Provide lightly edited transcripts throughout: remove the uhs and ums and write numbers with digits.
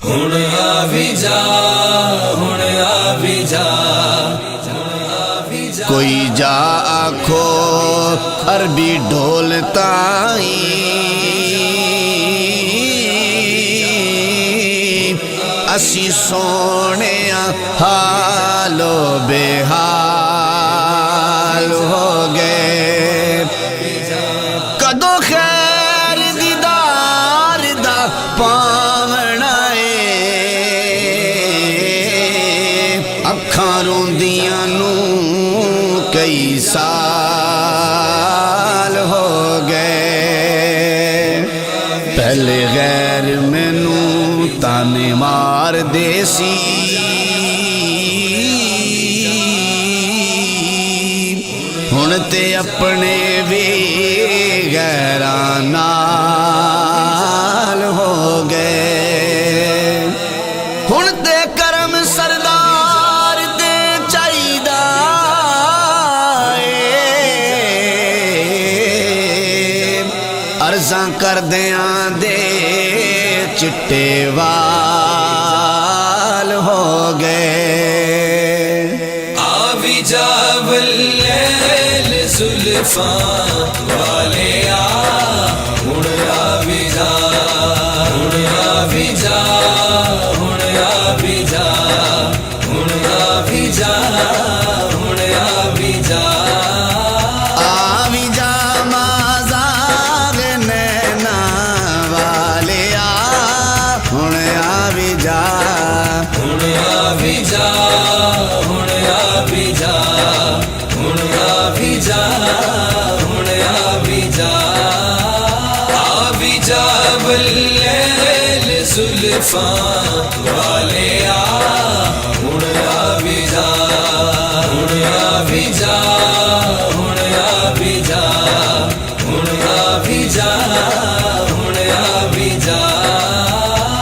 ہن آ بھی جا، ہن آ بھی جا، کوئی جا آکھو عربی ڈھول تائیں، اسی سونے حال و بے حال ہو گئے، کدو خیر دیدار دا پاونا اکھاں روندیاں نو کئی سال ہو گئے، پہلے غیر مینوں تانے مار دے سی، ہن تے اپنے بھی غیراں نال ہو گئے، ہن تے کرم سردار دے چاہیدا عرضاں کردیاں دے چٹے وال ہو گئے، آ بھی جا واللیل زلفاں والے آ، ہن آ بھی جا، ہن آ بھی جا، ہن آ بھی جا، ہن آ بھی جا، ہن آ بھی جا، آوی جا مازاغ نینا والے آ، ہن آوی جا، ہن آ بھی جا، ہن آ بھی جا، ہن آ بھی جا، ہن آ بھی جا، آ بھی جا واللیل زلفاں والے آ، ہن آ بھی جا، ہن آ بھی جا، ہن آ بھی جا، ہن آ بھی جا، ہن آ بھی جا،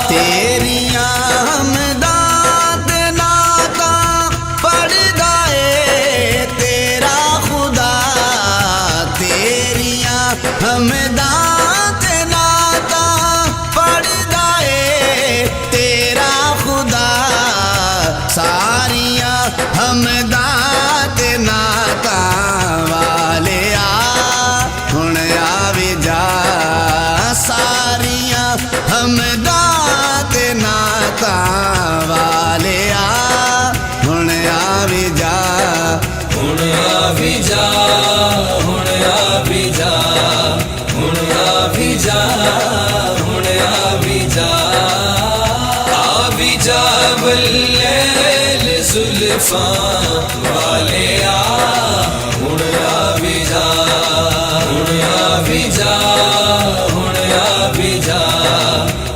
تیریاں حمداں تے نعتاں پڑھدا اے تیرا خدا، تیریاں حمداں تے نعتاں پڑھدا اے تیرا خدا، ساریاں حمداں تے نعتاں والے آ، ہن آوی جا، ساریاں حمداں تے نعتاں والے آ، ہن آوی جا، ہن آ بھی جا، ہن آ بھی جا، ہن آ بھی جا، ہن آ بھی جا، آ بھی جا واللیل زلفاں والے آ، ہن آ بھی جا، ہن آ بھی جا، ہن آ بھی جا،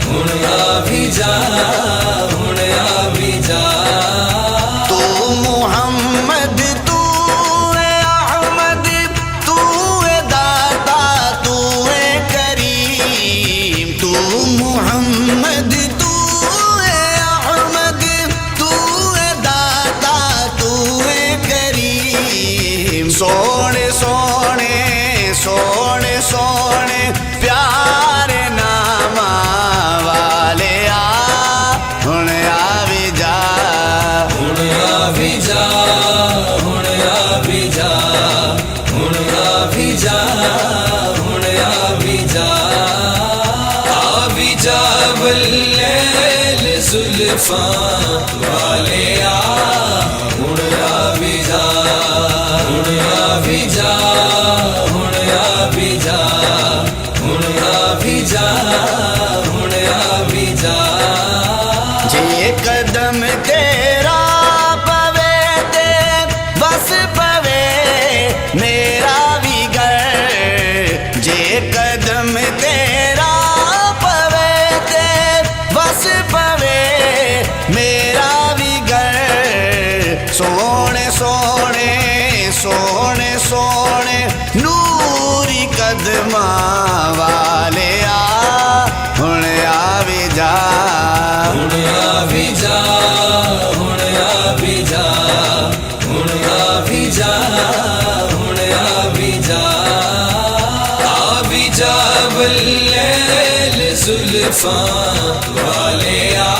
ہن آ بھی جا، ہن آ بھی جا، تو محمد تو اے احمد تو اے داتا تو اے کریم، تو محمد تو اے احمد تو اے داتا تو اے کریم، سونے سونے سونے سونے پیارے نام والے آ، ہن آوی جا، ہن آ بھی جا، ہن آ بھی جا، ہن آ بھی جا، ہن آ بھی جا، آ بھی جا واللیل زلفاں والے آ، ہن آ بھی جا، ہن آ بھی جا، ہن آ بھی جا، ہن آ بھی جا، ہن آ بھی جا، جے قدم تیرا پوے تے بس پوے میرا بھی گھر، جے قدم تیرا پوے تے بس پوے میرا بھی گھر، سونے سونے سونے سونے نوری قدماں والے آ، ہن آوی جا، ہن آ بھی جا، ہن آ بھی جا، ہن آ بھی جا، ہن آ بھی جا، آ بھی جا واللیل زلفاں والے آ،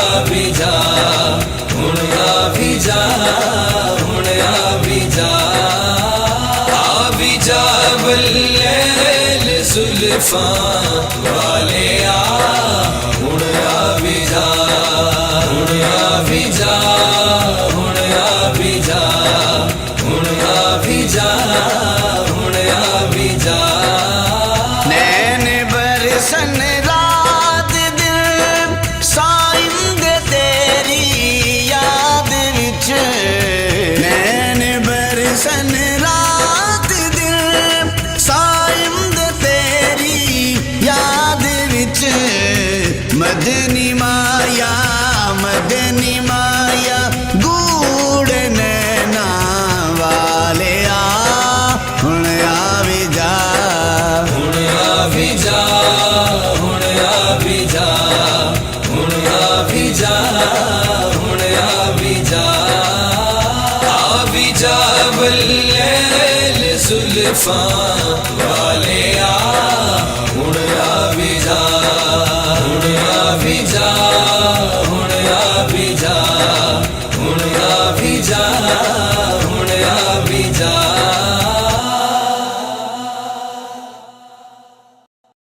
ਆ ਵੀ ਜਾ ਹੁਣ ਆ ਵੀ ਜਾ ਹੁਣ ਆ ਵੀ ਜਾ ਬੱਲੇ ਜ਼ੁਲਫਾਂ ਵਾਲਿਆ ਹੁਣ ਆ ਵੀ ਜਾ ਹੁਣ ਆ ਵੀ ਜਾ ਹੁਣ ਆ ਵੀ ਜਾ ਹੁਣ ਆ ਵੀ ਜਾ ਹੁਣ ਆ ਵੀ ਜਾ ਨੈਣ ਬਰਸਨ ਰਾਤ ਦਿਨ ਸਾਇੰਦ ਤੇਰੀ ਯਾਦ ਵਿੱਚ ਨੈਣ ਬਰਸਨ ਰਾਤ ਦਿਨ ਸਾਇੰਦ ਤੇਰੀ ਯਾਦ ਵਿੱਚ ਮਦਨੀ ਮਾਇਆ ਗੂੜ ਨੈਣਾ ਵਾਲਿਆ ਹੁਣ ਆ ਵੀ ਜਾ ਹੁਣ ਆ ਵੀ ਜਾ ਹੁਣ ਆ ਵੀ ਜਾ ਹੁਣ ਆ ਵੀ ਜਾ ਹੁਣ ਆ ਵੀ ਜਾ ਬੱਲੇ ਜ਼ੁਲਫਾਂ